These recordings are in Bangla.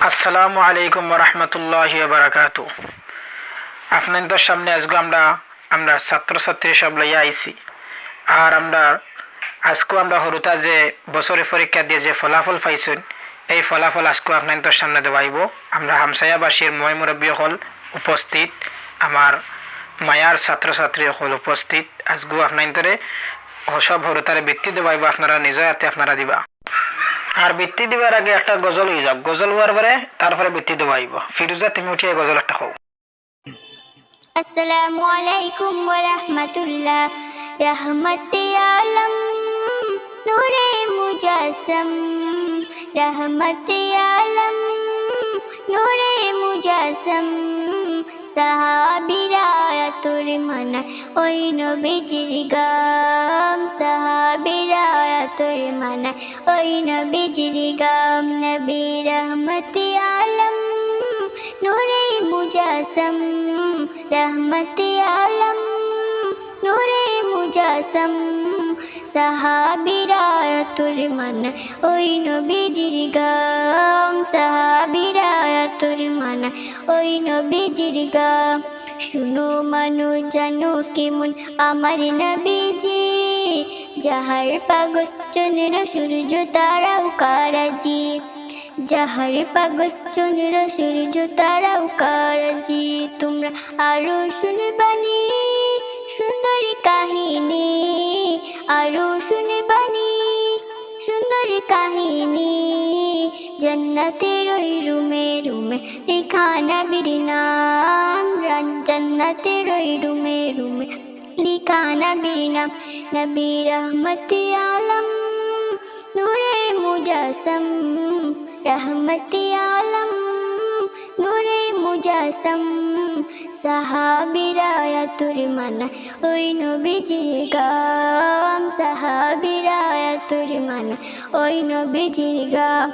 আসসালামু আলাইকুম রহমতুল্লাহি বারাকাতু। আপনাদের সামনে আজকে আমরা ছাত্রছাত্রী সব লইয়া আইছি। আর আমরা হরুতা যে বছরে পরীক্ষা দিয়ে যে ফলাফল পাইছেন, এই ফলাফল আজকে আপনাদের সামনে দেওয়াইব। আমরা হামসায়াবাসীর মই মুরব্বী হল উপস্থিত, আমার মায়ার ছাত্রছাত্রী হল উপস্থিত। আজকে আপনাদের সব হরুতারে বৃত্তি দেওয়াইব, আপনারা নিজের হাতে আপনারা দিবা। আর বৃত্তি দিবার আগে একটা গজল হয়ে যাক, গজল হওয়ার পরে তারপরে বৃত্তি দেওয়া আইব। ফিরুজা, তুমি উঠিয়ে গজল একটা হও। আসসালামু আলাইকুম ওয়া রাহমাতুল্লাহ। রহমতে আলম নূরে মুজাসসম, রহমতে আলম নূরে মুজাসসম। সাহাবীরা তোর মানা ওই নবীজির গাম, সাহাবীরা তোর মানা ওই নবীজির গাম। নবী রহমতে আলম নূরে মুজাসসম, রহমতে আলম নূরে মুজাসসম। সাহাবীরা তোর মানা ওই নবীজির গাম, সাহাবীরা তোর মানা ওই নবীজির গাম। শুনো মানো জানো কেমন আমার নবীজি, যাহার পাগল চন্দ্র সূর্য তারাও কারাজি, যাহার পাগল চন্দ্র সূর্য তারাও কারাজি। তোমরা আরো শুনবানি সুন্দরী কাহিনী, আরো শুনবানি সুন্দরী কাহিনী। জান্নাতের ওই রুমে রুমে লেখা নবীর নাম, জান্নাতের ওই রুমে রুমে লেখা নবীর নাম। নবী রহমতে আলম নূরে মুজাসসম, রহমতে আলম নূরে মুজাসসম। সাহাবীরা তোর মানা ওই নবীজির গাম, সাহাবীরা তোর মানা ওই নবীজির গাম।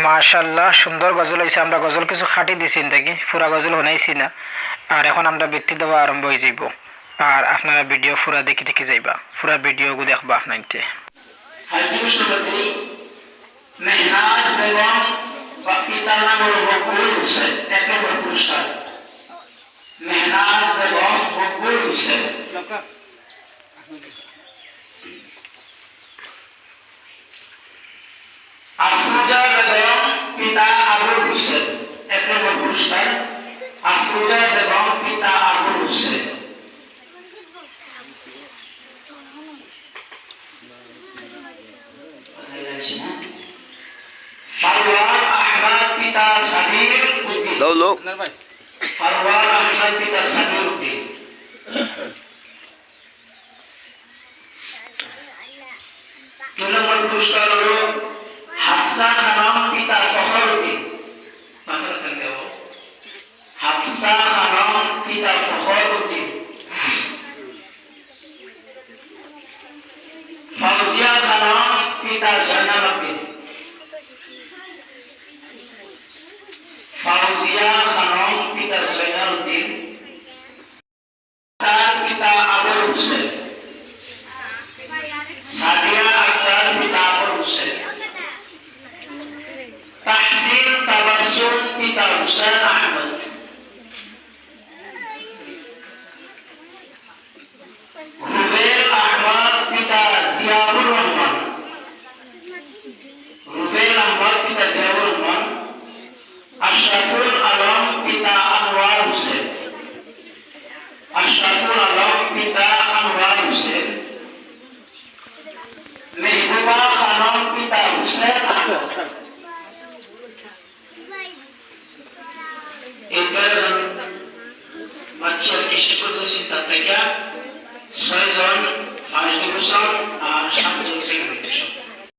মাশাআল্লাহ, সুন্দর গজল হয়েছে। আমরা গজল কিছু খাটি দিছি দেখি, পুরা গজল শোনাইছি না। আর এখন আমরা বৃত্তি দেওয়া আরম্ভ হয়ে যাইব। আর আপনারা ভিডিও পুরা দেখি দেখি যাইবা, পুরা ভিডিও দেখবা আপনাইতে। মেহনাজ বেগম বা পিতার নাম হল মকবুল হোসেন, 1 নম্বর পুরস্কার। মেহনাজ বেগম মকবুল হোসেন। আফরোজা বেগম পিতা আবুল হোসেন, 1 নম্বর পুরস্কার। আফরোজা বেগম পিতা আবুল হোসেন। ফারওয়ান আহমদ পিতা সামির উদ্দিন। ফারওয়ান আহমদ পিতা সামির উদ্দিন। 2 নম্বর পুরস্কার হল হাফসা খানম পিতা ফখর উদ্দিন। হাফসা খানম পিতা ফখর উদ্দিন। ফাউজিয়া খানম পিতা জয়নাল উদ্দিন। ফাউজিয়া খানম পিতা জয়নাল উদ্দিন। তার পিতা আবুল হোসেন। সাদিয়া আক্তার পিতা আবুল হোসেন। তাহসিন তাবাসসুম পিতা হুসেন আহমদ। রুবেল আহমদ পিতা জিয়াউর রহমান। রুবেল আহমদ পিতা জিয়াউর রহমান। আশরাফুল আলম পিতা আনোয়ার হোসেন। আশরাফুল আলম পিতা আনোয়ার হোসেন। মেহবুবা খানম পিতা হুসেন আহমদ। এই 13 জন বাচ্চার কৃষি প্রদর্শিত থেকে 6 জন ফার্স্ট ডিভিশন আর 7 জন সেকেন্ড ডিভিশন।